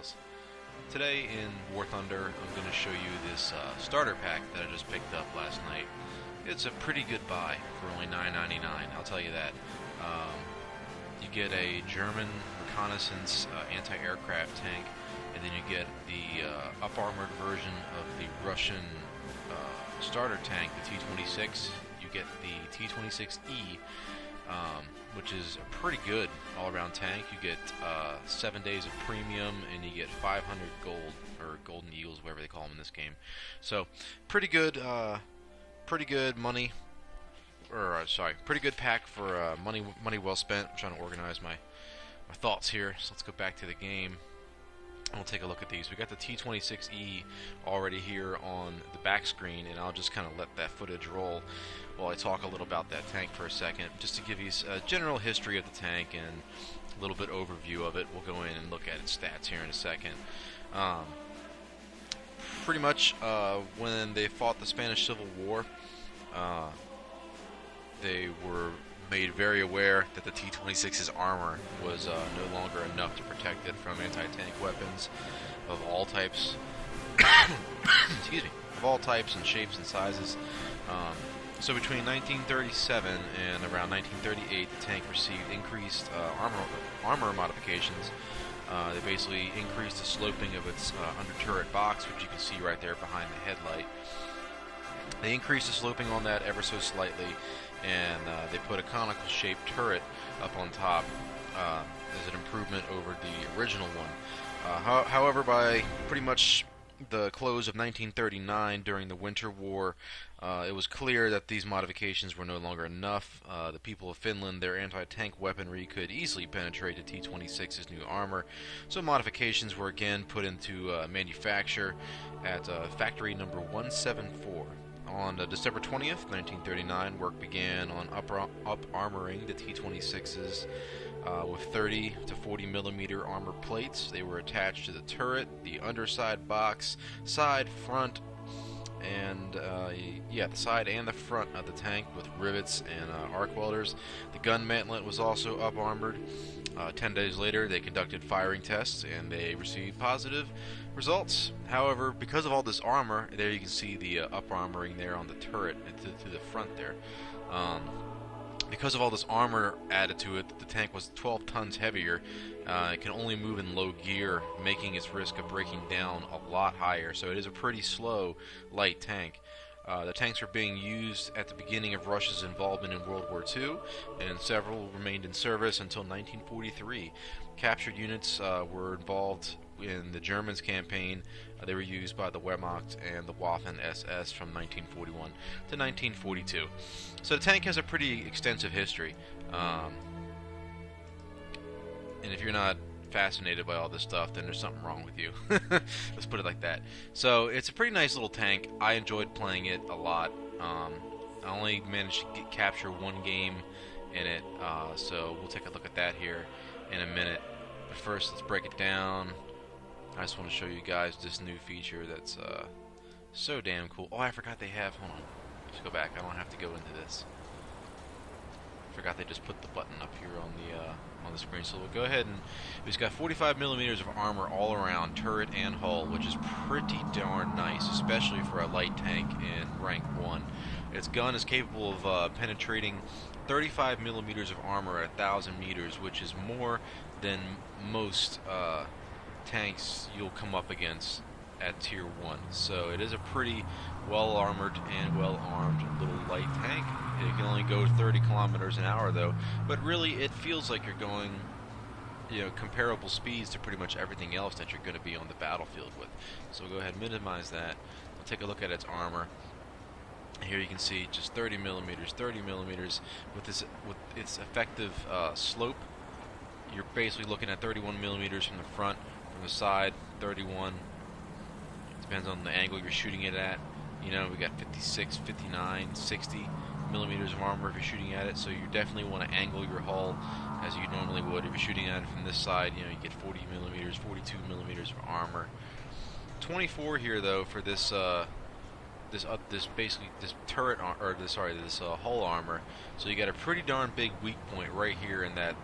gals. Today in War Thunder, I'm going to show you this starter pack that I just picked up last night. It's a pretty good buy for only $9.99, I'll tell you that. You get a German reconnaissance anti-aircraft tank, and then you get the up-armored version of the Russian starter tank, the T-26. You get the T-26E, which is a pretty good all-around tank. You get 7 days of premium, and you get 500 gold, or golden eagles, whatever they call them in this game. So, pretty good money, or sorry, pretty good pack for money well spent. I'm trying to organize my thoughts here, so let's go back to the game. We'll take a look at these. We got the T-26E already here on the back screen, and I'll just kind of let that footage roll while I talk a little about that tank for a second, just to give you a general history of the tank and a little bit overview of it. We'll go in and look at its stats here in a second. Pretty much when they fought the Spanish Civil War, they were made very aware that the T-26's armor was no longer enough to protect it from anti-tank weapons of all types. Excuse me, of all types and shapes and sizes. So between 1937 and around 1938, the tank received increased armor modifications. They basically increased the sloping of its under turret box, which you can see right there behind the headlight. They increased the sloping on that ever so slightly, and they put a conical shaped turret up on top as an improvement over the original one. However, by pretty much the close of 1939, during the Winter War, it was clear that these modifications were no longer enough. The people of Finland, their anti-tank weaponry could easily penetrate the T-26's new armor, so modifications were again put into manufacture at factory number 174. On December 20th, 1939, work began on up-armoring the T-26s with 30 to 40 millimeter armor plates. They were attached to the turret, the underside box, side, front, and the side and the front of the tank with rivets and arc welders. The gun mantlet was also up-armored. 10 days later, they conducted firing tests, and they received positive results. However, because of all this armor, there you can see the up-armoring there on the turret to the front there. Because of all this armor added to it, the tank was 12 tons heavier. It can only move in low gear, making its risk of breaking down a lot higher. So it is a pretty slow, light tank. The tanks were being used at the beginning of Russia's involvement in World War II, and several remained in service until 1943. Captured units were involved in the Germans' campaign. They were used by the Wehrmacht and the Waffen-SS from 1941 to 1942. So the tank has a pretty extensive history. And if you're not fascinated by all this stuff, then there's something wrong with you. Let's put it like that. So it's a pretty nice little tank. I enjoyed playing it a lot. I only managed to capture one game in it, so we'll take a look at that here in a minute. But first, let's break it down. I just want to show you guys this new feature that's so damn cool. Oh, I forgot they have, hold on, let's go back. I don't have to go into this. I forgot they just put the button up here on the screen. So we'll go ahead, and it's got 45 millimeters of armor all around, turret and hull, which is pretty darn nice, especially for a light tank in rank 1. Its gun is capable of penetrating 35 millimeters of armor at 1,000 meters, which is more than most tanks you'll come up against at tier 1. So it is a pretty well armored and well armed little light tank. It can only go 30 kilometers an hour though, but really it feels like you're going, comparable speeds to pretty much everything else that you're going to be on the battlefield with. So we'll go ahead and minimize that. We'll take a look at its armor. Here you can see just 30 millimeters with its effective slope. You're basically looking at 31 millimeters from the front, from the side 31. Depends on the angle you're shooting it at. We got 56, 59, 60 millimeters of armor if you're shooting at it, so you definitely want to angle your hull as you normally would if you're shooting at it from this side. You get 40 millimeters, 42 millimeters of armor. 24 here though for this this turret hull armor. So you got a pretty darn big weak point right here in that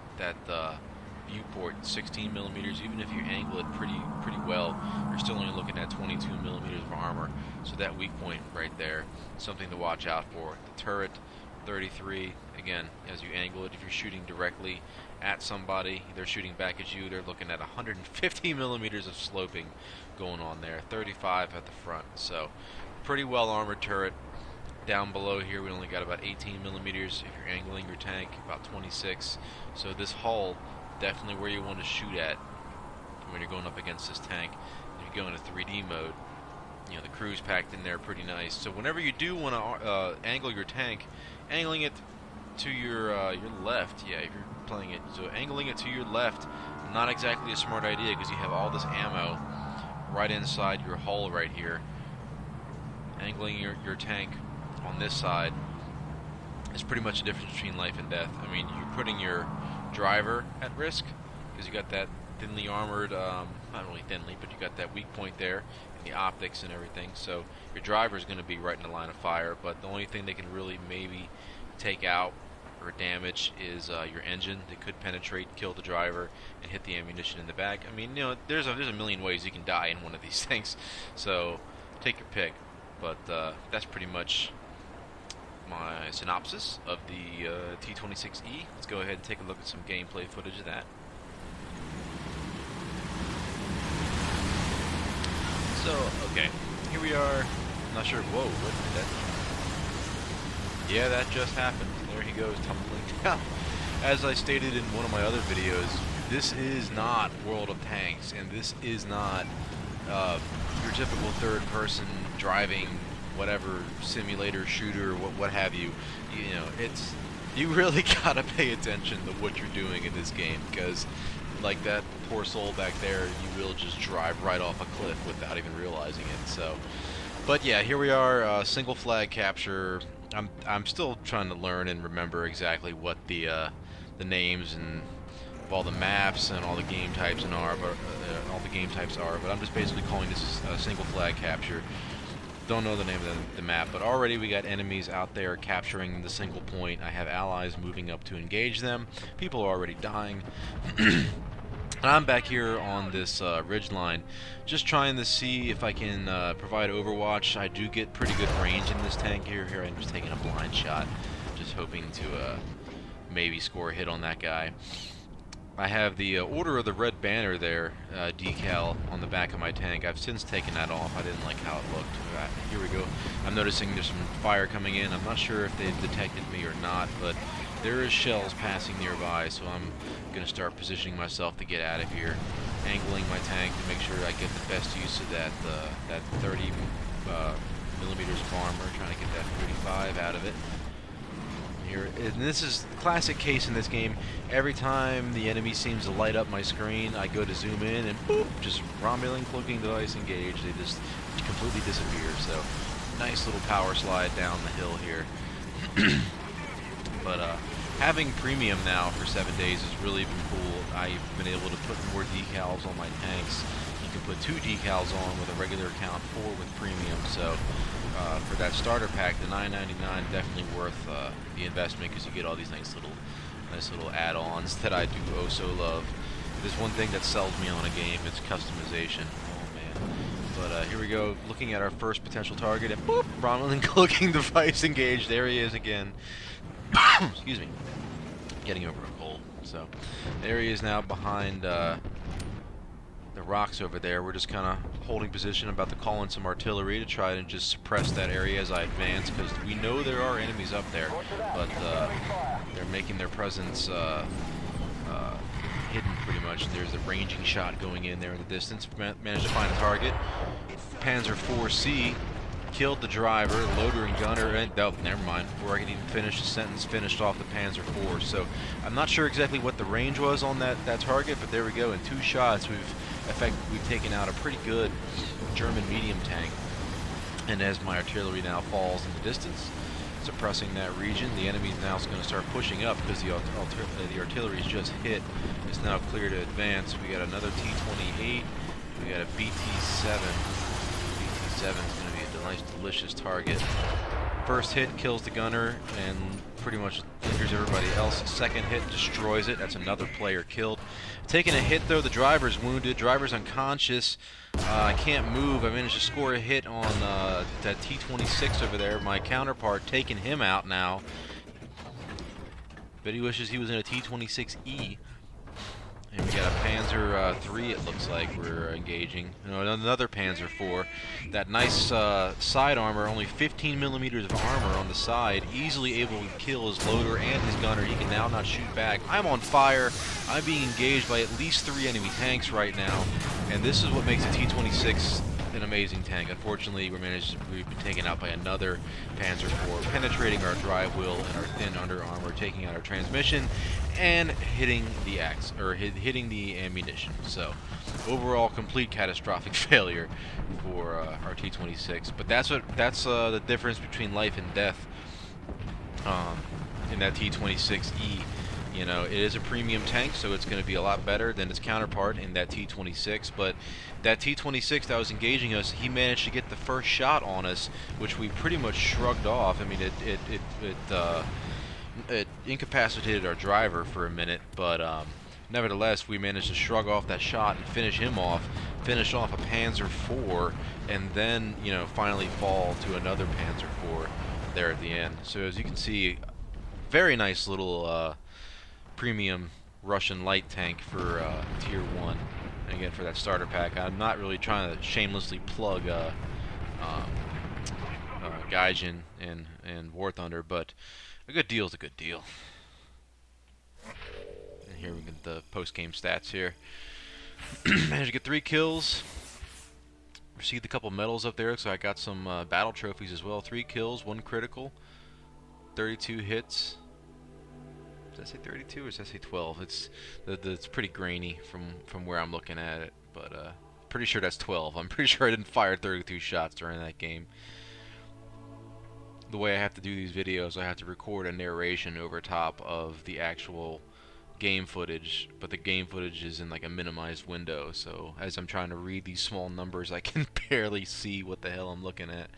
viewport, 16 millimeters. Even if you angle it pretty well, you're still only looking at 22 millimeters of armor. So that weak point right there, something to watch out for. The turret, 33. Again, as you angle it, if you're shooting directly at somebody, they're shooting back at you. They're looking at 150 millimeters of sloping going on there. 35 at the front. So pretty well armored turret. Down below here, we only got about 18 millimeters. If you're angling your tank, about 26. So this hull, definitely where you want to shoot at when you're going up against this tank. If you go into 3D mode, you know, the crew's packed in there pretty nice. So whenever you do want to angle your tank, angling it to your left, yeah, if you're playing it, so angling it to your left, not exactly a smart idea because you have all this ammo right inside your hull right here. Angling your tank on this side is pretty much the difference between life and death. I mean, you're putting your driver at risk because you got that thinly armored, not really thinly, but you got that weak point there in the optics and everything. So your driver is going to be right in the line of fire, but the only thing they can really maybe take out or damage is your engine. They could penetrate, kill the driver, and hit the ammunition in the back. I mean, you know, there's a million ways you can die in one of these things, so take your pick. But that's pretty much my synopsis of the T26E. Let's go ahead and take a look at some gameplay footage of that. So, okay, here we are. I'm not sure. Whoa, what did that? Yeah, that just happened. There he goes, tumbling down. As I stated in one of my other videos, this is not World of Tanks, and this is not your typical third-person driving, whatever simulator shooter, what have you. You know, it's, you really gotta pay attention to what you're doing in this game, because like that poor soul back there, you will just drive right off a cliff without even realizing it. So, but yeah, here we are, single flag capture. I'm still trying to learn and remember exactly what the names and of all the maps and all the game types are, but I'm just basically calling this a single flag capture. Don't know the name of the map, but already we got enemies out there capturing the single point. I have allies moving up to engage them. People are already dying. I'm back here on this ridge line, just trying to see if I can provide overwatch. I do get pretty good range in this tank here. Here I'm just taking a blind shot, just hoping to maybe score a hit on that guy. I have the Order of the Red Banner there, decal on the back of my tank. I've since taken that off. I didn't like how it looked. Here we go. I'm noticing there's some fire coming in. I'm not sure if they've detected me or not, but there is shells passing nearby, so I'm going to start positioning myself to get out of here. Angling my tank to make sure I get the best use of that 30 millimeters of armor, trying to get that 35 out of it. Here, and this is the classic case in this game. Every time the enemy seems to light up my screen, I go to zoom in and boop, just Romulan cloaking device engaged. They just completely disappear. So nice little power slide down the hill here. But having premium now for 7 days has really been cool. I've been able to put more decals on my tanks. You can put 2 decals on with a regular account, 4 with premium. So for that starter pack, the $9.99 definitely worth the investment, because you get all these nice little add-ons that I do oh so love. There's one thing that sells me on a game, it's customization. Oh man. But here we go, looking at our first potential target, and boop, Romulan cloaking device engaged. There he is again. Excuse me. Getting over a cold. So there he is now behind the rocks over there. We're just kind of holding position, about to call in some artillery to try and just suppress that area as I advance, because we know there are enemies up there, but they're making their presence hidden pretty much. There's a ranging shot going in there in the distance. Managed to find a target. Panzer IV-C killed the driver, loader and gunner, and oh, never mind. Before I could even finish the sentence, finished off the Panzer IV. So I'm not sure exactly what the range was on that target, but there we go. In 2 shots, we've taken out a pretty good German medium tank. And as my artillery now falls in the distance, suppressing that region, the enemy is now going to start pushing up, because the artillery is just hit. It's now clear to advance. We got another T-28. We got a BT-7. BT-7 is going to be a nice, delicious target. First hit kills the gunner and pretty much injures everybody else. Second hit destroys it. That's another player killed. Taking a hit though, the driver's wounded. Driver's unconscious. I can't move. I managed to score a hit on that T-26 over there. My counterpart taking him out now. Bet he wishes he was in a T-26E. And we got a Panzer III, it looks like we're engaging. You know, another Panzer IV. That nice side armor, only 15 millimeters of armor on the side, easily able to kill his loader and his gunner. He can now not shoot back. I'm on fire. I'm being engaged by at least 3 enemy tanks right now. And this is what makes the T-26 an amazing tank. Unfortunately, we've been taken out by another Panzer IV, penetrating our drive wheel and our thin under armor, taking out our transmission, and hitting the axe, or hitting the ammunition. So, overall, complete catastrophic failure for our T-26. But that's the difference between life and death in that T-26E. You know, it is a premium tank, so it's going to be a lot better than its counterpart in that T-26. But that T-26 that was engaging us, he managed to get the first shot on us, which we pretty much shrugged off. I mean, it incapacitated our driver for a minute, but nevertheless, we managed to shrug off that shot and finish him off, finish off a Panzer IV, and then, you know, finally fall to another Panzer IV there at the end. So as you can see, very nice little premium Russian light tank for Tier 1. And again, for that starter pack, I'm not really trying to shamelessly plug Gaijin and War Thunder, but a good deal is a good deal. And here we get the post-game stats here. Managed to get 3 kills. Received a couple medals up there, so I got some battle trophies as well. 3 kills, 1 critical, 32 hits. Did I say 32 or did I say 12? It's pretty grainy from where I'm looking at it, but pretty sure that's 12. I'm pretty sure I didn't fire 32 shots during that game. The way I have to do these videos, I have to record a narration over top of the actual game footage, but the game footage is in like a minimized window, so as I'm trying to read these small numbers, I can barely see what the hell I'm looking at.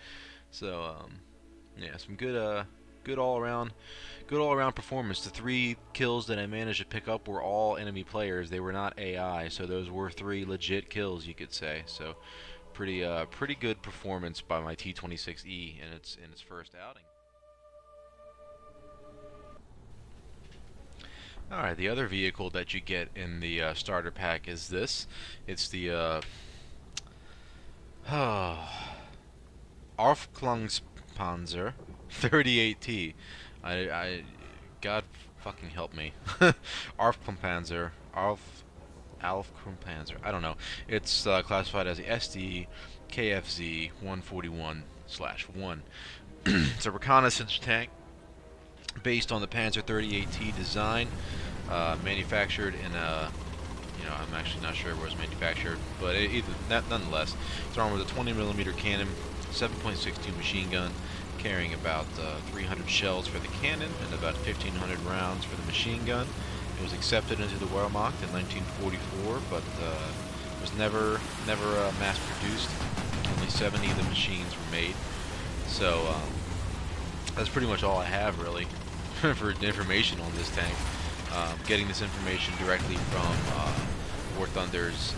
So yeah, some good all-around performance. The 3 kills that I managed to pick up were all enemy players. They were not AI, so those were 3 legit kills, you could say. So pretty good performance by my T-26E in its first outing. Alright, the other vehicle that you get in the starter pack is this. It's the Aufklungspanzer 38T. God fucking help me. Aufklungspanzer. Aufklungspanzer. I don't know. It's classified as the Sd.Kfz 141/1. It's a reconnaissance tank based on the Panzer 38T design, manufactured in a, I'm actually not sure where it was manufactured, but nonetheless, it's armed with a 20mm cannon, 7.62 machine gun, carrying about 300 shells for the cannon and about 1,500 rounds for the machine gun. It was accepted into the Wehrmacht in 1944, but was never mass-produced. Only 70 of the machines were made. So that's pretty much all I have, really, for information on this tank. Getting this information directly from War Thunder's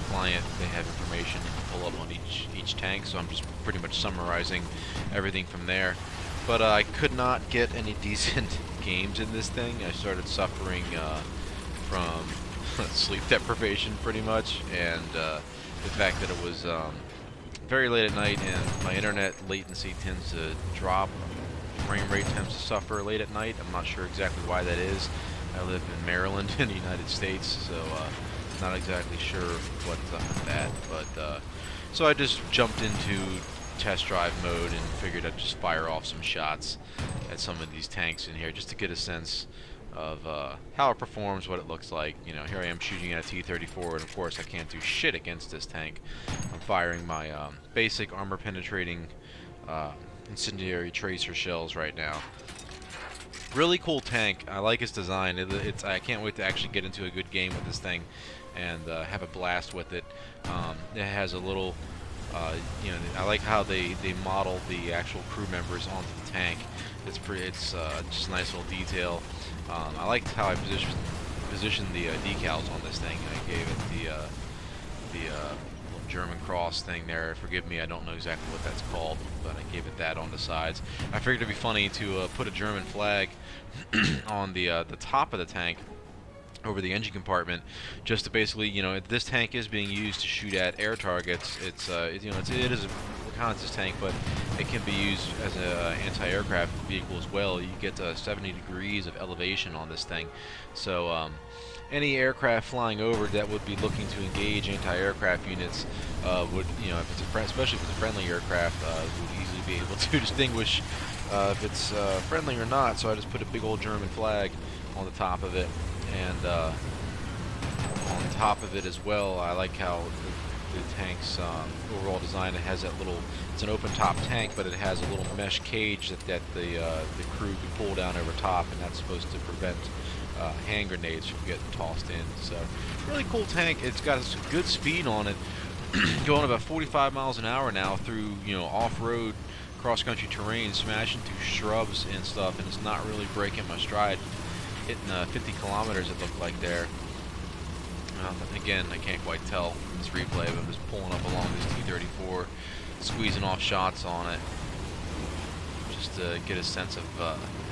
client. They have information you can pull up on each tank, so I'm just pretty much summarizing everything from there. But I could not get any decent games in this thing. I started suffering from sleep deprivation pretty much, and the fact that it was very late at night and my internet latency tends to drop. Frame rate tends to suffer late at night. I'm not sure exactly why that is. I live in Maryland in the United States, so not exactly sure what's up with that. But so I just jumped into test drive mode and figured I'd just fire off some shots at some of these tanks in here just to get a sense of how it performs, what it looks like. You know, here I am shooting at a T-34, and of course I can't do shit against this tank. I'm firing my basic armor penetrating incendiary tracer shells right now. Really cool tank. I like its design. I can't wait to actually get into a good game with this thing and have a blast with it. It has a little You know, I like how they model the actual crew members onto the tank. It's just a nice little detail. I liked how I positioned the decals on this thing. I gave it the little German cross thing there. Forgive me, I don't know exactly what that's called, but I gave it that on the sides. I figured it'd be funny to put a German flag on the top of the tank over the engine compartment, just to basically, you know, this tank is being used to shoot at air targets. You know, it is a reconnaissance tank, but it can be used as an anti-aircraft vehicle as well. You get 70 degrees of elevation on this thing, so any aircraft flying over that would be looking to engage anti-aircraft units would, you know, if it's especially if it's a friendly aircraft, would easily be able to distinguish if it's friendly or not. So I just put a big old German flag on the top of it. And on top of it as well, I like how the tank's overall design. It has that little, it's an open top tank, but it has a little mesh cage that the crew can pull down over top, and that's supposed to prevent hand grenades from getting tossed in. So really cool tank. It's got good speed on it, going about 45 miles an hour now through, you know, off-road cross-country terrain, smashing through shrubs and stuff, and it's not really breaking my stride. Hitting 50 kilometers, it looked like there. Again, I can't quite tell in this replay, but I'm just pulling up along this T-34, squeezing off shots on it, just to get a sense of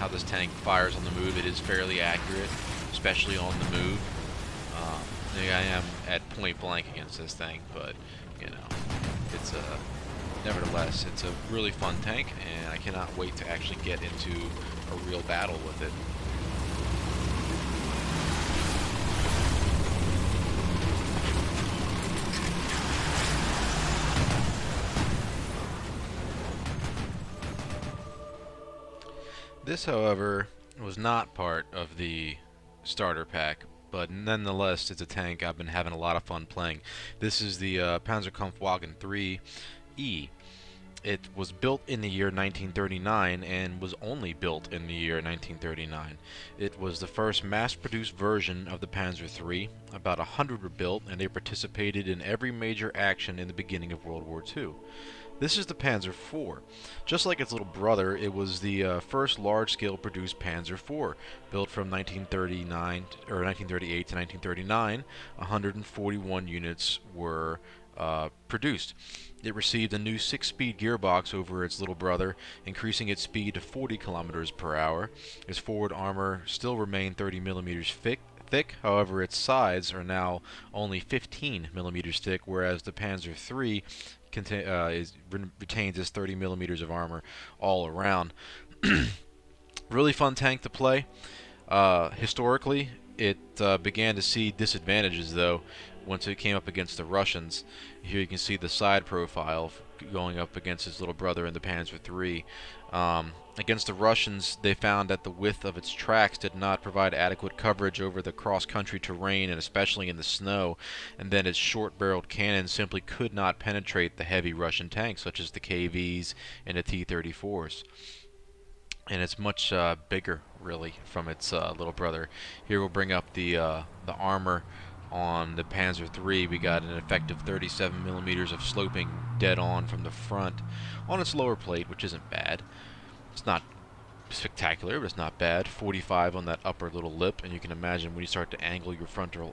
how this tank fires on the move. It is fairly accurate, especially on the move. I am at point blank against this thing, but you know, it's nevertheless, it's a really fun tank, and I cannot wait to actually get into a real battle with it. This, however, was not part of the starter pack, but nonetheless, it's a tank I've been having a lot of fun playing. This is the Panzerkampfwagen 3E. It was built in the year 1939 and was only built in the year 1939. It was the first mass-produced version of the Panzer III. About 100 were built, and they participated in every major action in the beginning of World War II. This is the Panzer IV. Just like its little brother, it was the first large-scale produced Panzer IV, built from 1938 to 1939. 141 units were produced. It received a new 6-speed gearbox over its little brother, increasing its speed to 40 kilometers per hour. Its forward armor still remained 30 millimeters thick. However, its sides are now only 15 millimeters thick, whereas the Panzer III retains its 30 millimeters of armor all around. Really fun tank to play. Historically, it began to see disadvantages, though, once it came up against the Russians. Here you can see the side profile going up against his little brother in the Panzer III. Against the Russians, they found that the width of its tracks did not provide adequate coverage over the cross-country terrain, and especially in the snow, and then its short-barreled cannons simply could not penetrate the heavy Russian tanks, such as the KVs and the T-34s. And it's much bigger, really, from its little brother. Here we'll bring up the armor on the Panzer III. We got an effective 37 millimeters of sloping dead on from the front on its lower plate, which isn't bad. It's not spectacular, but it's not bad. 45 on that upper little lip, and you can imagine when you start to angle your frontal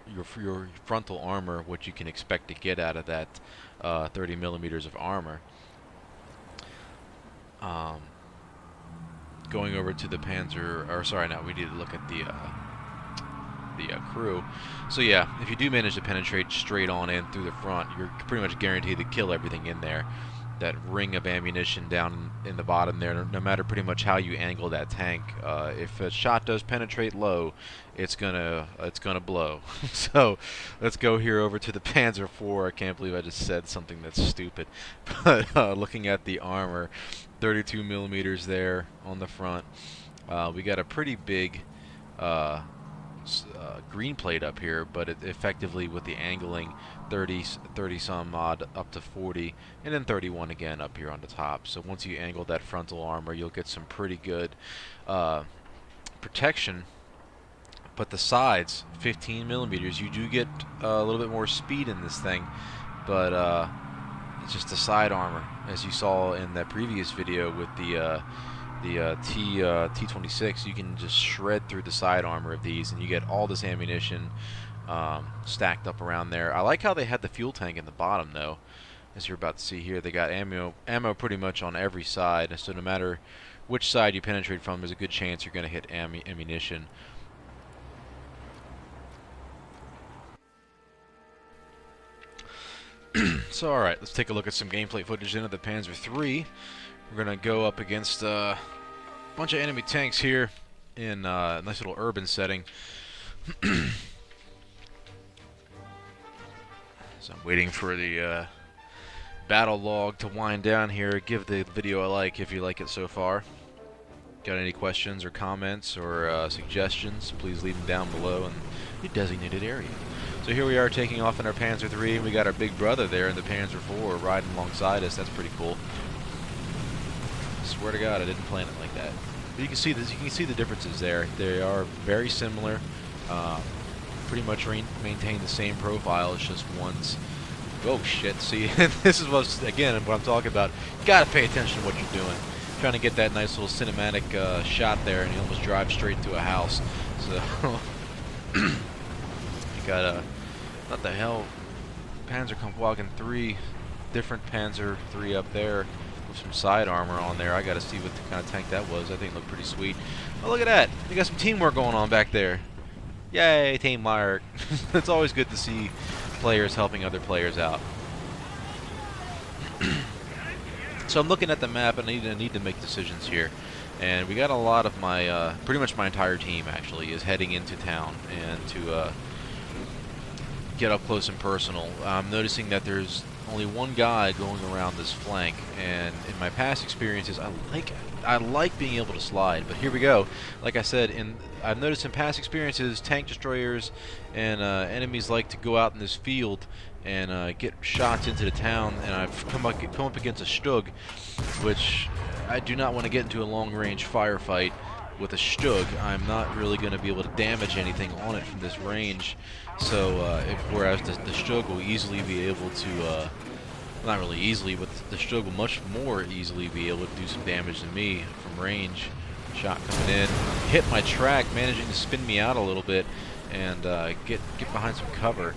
armor, what you can expect to get out of that 30 millimeters of armor. Going over to the Panzer, or sorry, no, we need to look at the crew. So yeah, if you do manage to penetrate straight on in through the front, you're pretty much guaranteed to kill everything in there. That ring of ammunition down in the bottom there, no matter pretty much how you angle that tank, if a shot does penetrate low, it's gonna blow. So let's go here over to the Panzer IV. I can't believe I just said something that's stupid. But looking at the armor, 32 millimeters there on the front. We got a pretty big green plate up here, but it effectively, with the angling, 30 some odd up to 40, and then 31 again up here on the top. So once you angle that frontal armor, you'll get some pretty good protection. But the sides, 15 millimeters, you do get a little bit more speed in this thing, but just the side armor, as you saw in that previous video with the T26. You can just shred through the side armor of these, and you get all this ammunition stacked up around there. I like how they had the fuel tank in the bottom, though. As you're about to see here, they got ammo pretty much on every side, so no matter which side you penetrate from, there's a good chance you're going to hit ammunition. So, alright, let's take a look at some gameplay footage into the Panzer III. We're going to go up against a bunch of enemy tanks here in a nice little urban setting. So I'm waiting for the battle log to wind down here. Give the video a like if you like it so far. Got any questions or comments or suggestions, please leave them down below in the designated area. So here we are taking off in our Panzer III, and we got our big brother there in the Panzer IV riding alongside us. That's pretty cool. I swear to God, I didn't plan it like that. But you can see this. You can see the differences there. They are very similar. Pretty much maintain the same profile. It's just one's. Oh shit! See, this is what I'm talking about. You gotta pay attention to what you're doing. Trying to get that nice little cinematic shot there, and you almost drive straight into a house. So you got what the hell? Panzerkampfwagen 3, different Panzer 3 up there with some side armor on there. I got to see what the kind of tank that was. I think it looked pretty sweet. Oh, look at that! You got some teamwork going on back there. Yay, teamwork! It's always good to see players helping other players out. So I'm looking at the map, and I need to make decisions here. And we got a lot of my, pretty much my entire team actually is heading into town and to get up close and personal. I'm noticing that there's only one guy going around this flank, and in my past experiences, I like being able to slide. But here we go. Like I said, I've noticed in past experiences, tank destroyers and enemies like to go out in this field and get shots into the town, and I've come up against a Stug, which I do not want to get into a long-range firefight with a Stug. I'm not really going to be able to damage anything on it from this range. So, whereas the Stug will easily be able to, not really easily, but the Stug will much more easily be able to do some damage to me from range. Shot coming in, hit my track, managing to spin me out a little bit, and get behind some cover.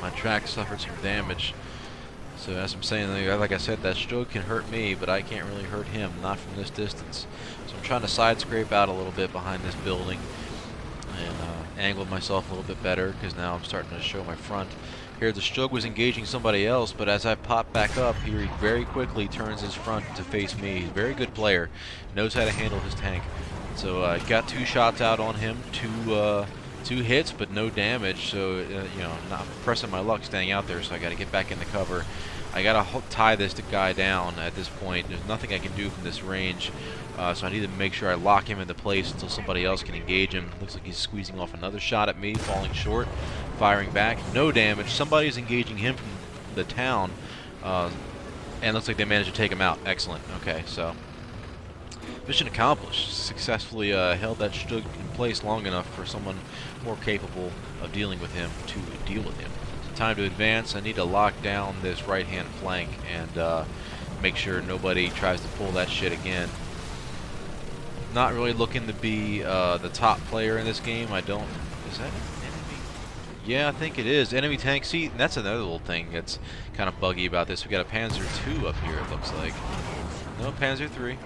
My track suffered some damage. So as I'm saying, like I said, that Stug can hurt me, but I can't really hurt him, not from this distance. So I'm trying to side scrape out a little bit behind this building and angle myself a little bit better, because now I'm starting to show my front. Here the Stug was engaging somebody else, but as I pop back up, he very quickly turns his front to face me. He's a very good player, knows how to handle his tank. So I got 2 shots out on him, 2 hits, but no damage. So you know, not pressing my luck staying out there. So I got to get back in the cover. I got to tie this guy down at this point. There's nothing I can do from this range. So I need to make sure I lock him into place until somebody else can engage him. Looks like he's squeezing off another shot at me, falling short, firing back, no damage. Somebody's engaging him from the town, and looks like they managed to take him out. Excellent. Okay, so mission accomplished. Successfully held that Stug in place long enough for someone more capable of dealing with him to deal with him. So time to advance. I need to lock down this right-hand flank and make sure nobody tries to pull that shit again. Not really looking to be the top player in this game. I don't. Is that enemy? Yeah, I think it is. Enemy tank. See, that's another little thing that's kind of buggy about this. We got a Panzer II up here, it looks like. No, Panzer III.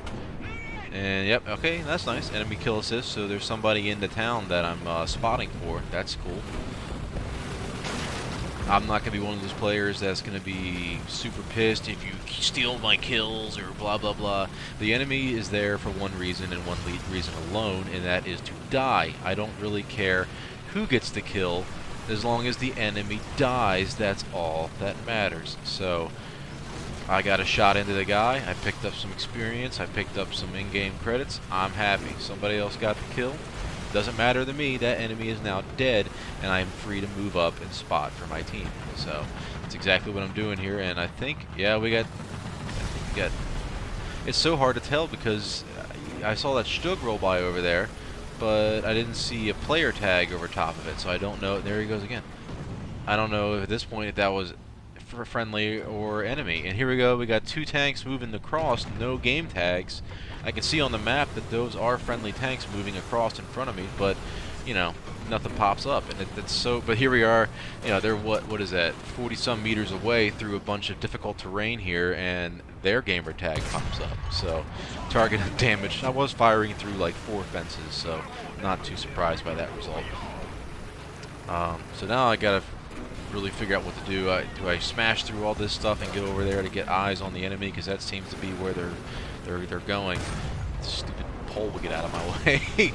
And yep, okay, that's nice. Enemy kill assist. So there's somebody in the town that I'm spotting for. That's cool. I'm not going to be one of those players that's going to be super pissed if you steal my kills or blah, blah, blah. The enemy is there for one reason and one reason alone, and that is to die. I don't really care who gets the kill. As long as the enemy dies, that's all that matters. So I got a shot into the guy. I picked up some experience. I picked up some in-game credits. I'm happy. Somebody else got the kill. Doesn't matter to me. That enemy is now dead, and I am free to move up and spot for my team. So that's exactly what I'm doing here. And I think, yeah, we got. It's so hard to tell because I saw that Stug roll by over there, but I didn't see a player tag over top of it. So I don't know. There he goes again. I don't know if at this point if that was friendly or enemy. And here we go, we got 2 tanks moving across, no game tags. I can see on the map that those are friendly tanks moving across in front of me, but you know, nothing pops up. And it's so, but here we are, you know, they're what is that, 40 some meters away through a bunch of difficult terrain here, and their gamer tag pops up. So target damage. I was firing through like 4 fences, so not too surprised by that result. So now I gotta really figure out what to do. Do I smash through all this stuff and get over there to get eyes on the enemy, because that seems to be where they're going. Stupid pole will get out of my way.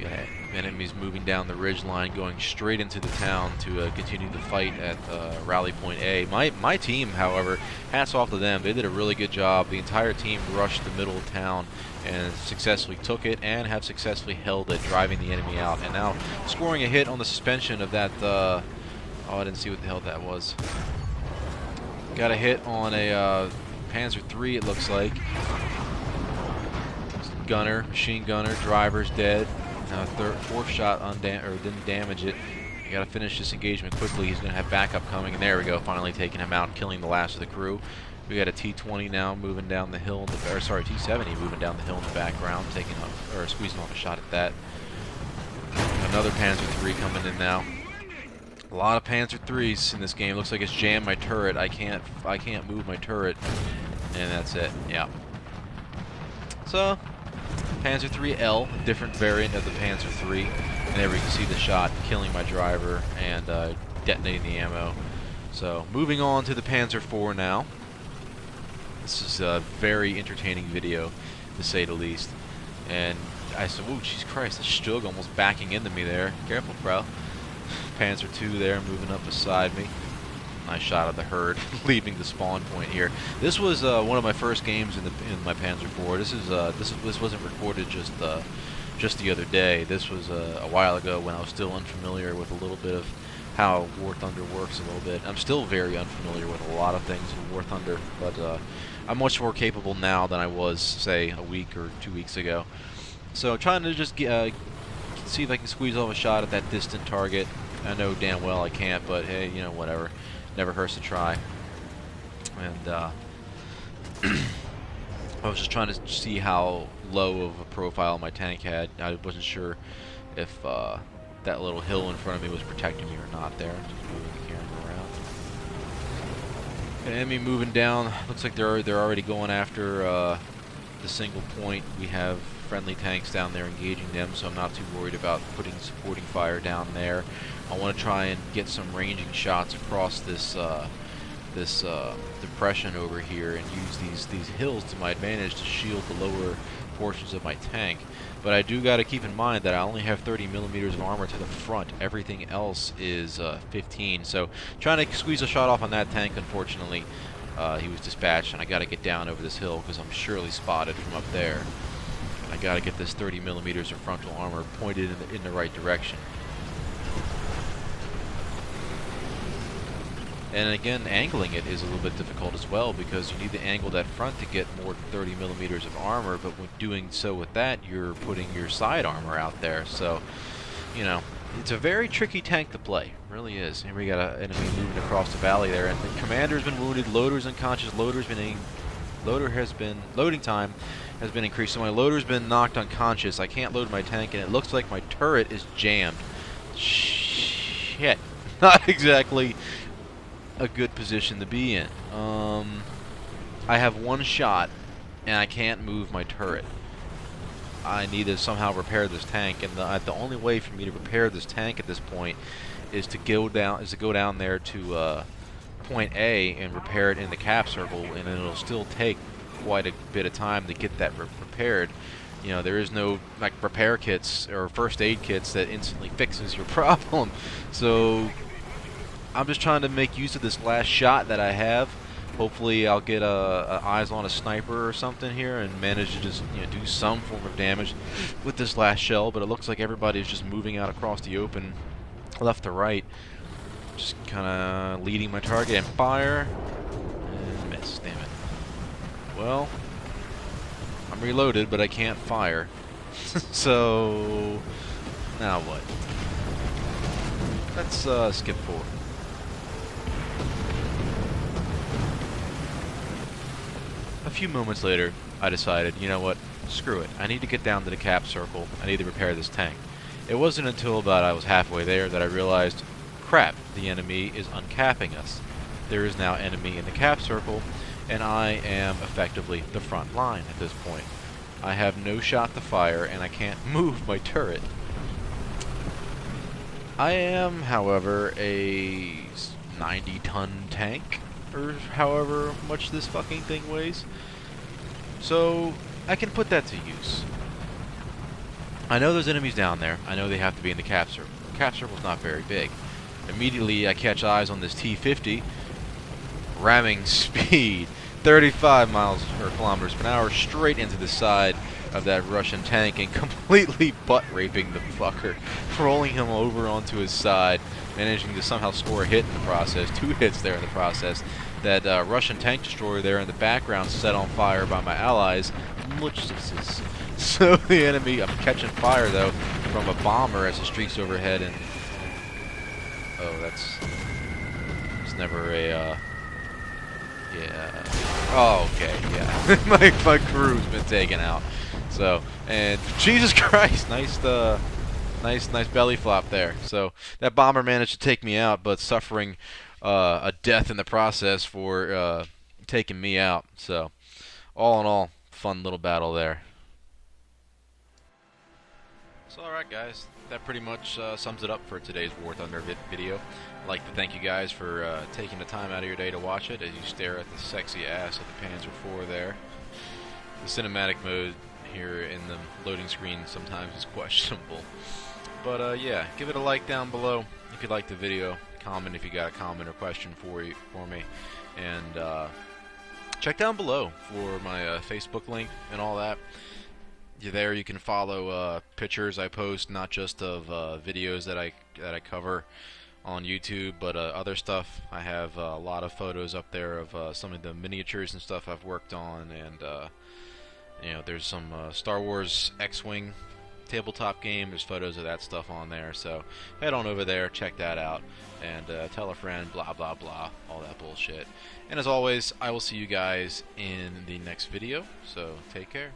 Yeah, enemies moving down the ridge line, going straight into the town to continue the fight at Rally Point A. My team, however, hats off to them. They did a really good job. The entire team rushed the middle of town and successfully took it, and have successfully held it, driving the enemy out, and now scoring a hit on the suspension of that. Oh, I didn't see what the hell that was. Got a hit on a Panzer III, it looks like. Gunner, machine gunner, driver's dead. Fourth shot didn't damage it. You gotta finish this engagement quickly. He's gonna have backup coming, and there we go, finally taking him out, killing the last of the crew. We got a T-20 now moving down the hill, or sorry, T-70 moving down the hill in the background, taking up, or squeezing off a shot at that. Another Panzer III coming in now. A lot of Panzer IIIs in this game. Looks like it's jammed my turret. I can't move my turret, and that's it. Yeah. So Panzer IIIL, different variant of the Panzer III, and there we can see the shot killing my driver and detonating the ammo. So moving on to the Panzer IV now. This is a very entertaining video, to say the least. And I said, "Whoa, jeez Christ, the Stug almost backing into me there. Careful, bro." Panzer II there, moving up beside me. Nice shot of the herd, leaving the spawn point here. This was one of my first games in my Panzer IV. This wasn't recorded just the other day. This was a while ago when I was still unfamiliar with a little bit of how War Thunder works a little bit. I'm still very unfamiliar with a lot of things in War Thunder, but I'm much more capable now than I was, say, a week or 2 weeks ago. So trying to just see if I can squeeze off a shot at that distant target. I know damn well I can't, but hey, you know, whatever. Never hurts to try. And I was just trying to see how low of a profile my tank had. I wasn't sure if that little hill in front of me was protecting me or not there. Just moving the camera around. An enemy moving down. Looks like they're already going after the single point. We have friendly tanks down there engaging them, so I'm not too worried about putting supporting fire down there. I want to try and get some ranging shots across this depression over here and use these hills to my advantage to shield the lower portions of my tank. But I do got to keep in mind that I only have 30 millimeters of armor to the front. Everything else is 15. So trying to squeeze a shot off on that tank, unfortunately, he was dispatched, and I got to get down over this hill because I'm surely spotted from up there. And I got to get this 30 millimeters of frontal armor pointed in the right direction. And again, angling it is a little bit difficult as well, because you need to angle that front to get more than 30 millimeters of armor, but when doing so with that, you're putting your side armor out there. So, you know, it's a very tricky tank to play. It really is. Here we got an enemy moving across the valley there, and the commander's been wounded, loader's unconscious, loading time has been increased, so my loader's been knocked unconscious. I can't load my tank, and it looks like my turret is jammed. Shit. Not exactly a good position to be in. I have one shot and I can't move my turret. I need to somehow repair this tank, and the only way for me to repair this tank at this point is to go down there to point A and repair it in the cap circle, and it'll still take quite a bit of time to get that repaired. You know, there is no like repair kits or first aid kits that instantly fixes your problem. So I'm just trying to make use of this last shot that I have. Hopefully I'll get a eyes on a sniper or something here and manage to just, you know, do some form of damage with this last shell. But it looks like everybody's just moving out across the open, left to right. Just kind of leading my target and fire. And miss, damn it. Well, I'm reloaded, but I can't fire. So now what? Let's skip forward. few moments later, I decided, you know what, screw it. I need to get down to the cap circle. I need to repair this tank. It wasn't until about I was halfway there that I realized, crap, the enemy is uncapping us. There is now enemy in the cap circle, and I am effectively the front line at this point. I have no shot to fire, and I can't move my turret. I am, however, a 90-ton tank, or however much this fucking thing weighs. So, I can put that to use. I know there's enemies down there. I know they have to be in the cap circle. The cap circle's not very big. Immediately, I catch eyes on this T-50, ramming speed, 35 miles or kilometers per hour, straight into the side of that Russian tank and completely butt-raping the fucker, rolling him over onto his side, managing to somehow score a hit in the process, 2 hits there in the process. That Russian tank destroyer there in the background set on fire by my allies. So the enemy, I'm catching fire though from a bomber as it streaks overhead, and oh, it's never a yeah. Oh, okay, yeah. my crew's been taken out. So, and Jesus Christ, nice belly flop there. So that bomber managed to take me out, but suffering a death in the process for taking me out. So, all in all, fun little battle there. So, alright guys, that pretty much sums it up for today's War Thunder video. I'd like to thank you guys for taking the time out of your day to watch it as you stare at the sexy ass of the Panzer IV there. The cinematic mode here in the loading screen sometimes is questionable. But yeah, give it a like down below if you liked the video. Comment if you got a comment or question for me. And check down below for my Facebook link and all that. There you can follow pictures I post, not just of videos that I cover on YouTube, but other stuff. I have a lot of photos up there of some of the miniatures and stuff I've worked on, and you know, there's some Star Wars X-Wing tabletop game. There's photos of that stuff on there, so head on over there, check that out, and tell a friend, blah blah blah, all that bullshit. And as always, I will see you guys in the next video, so take care.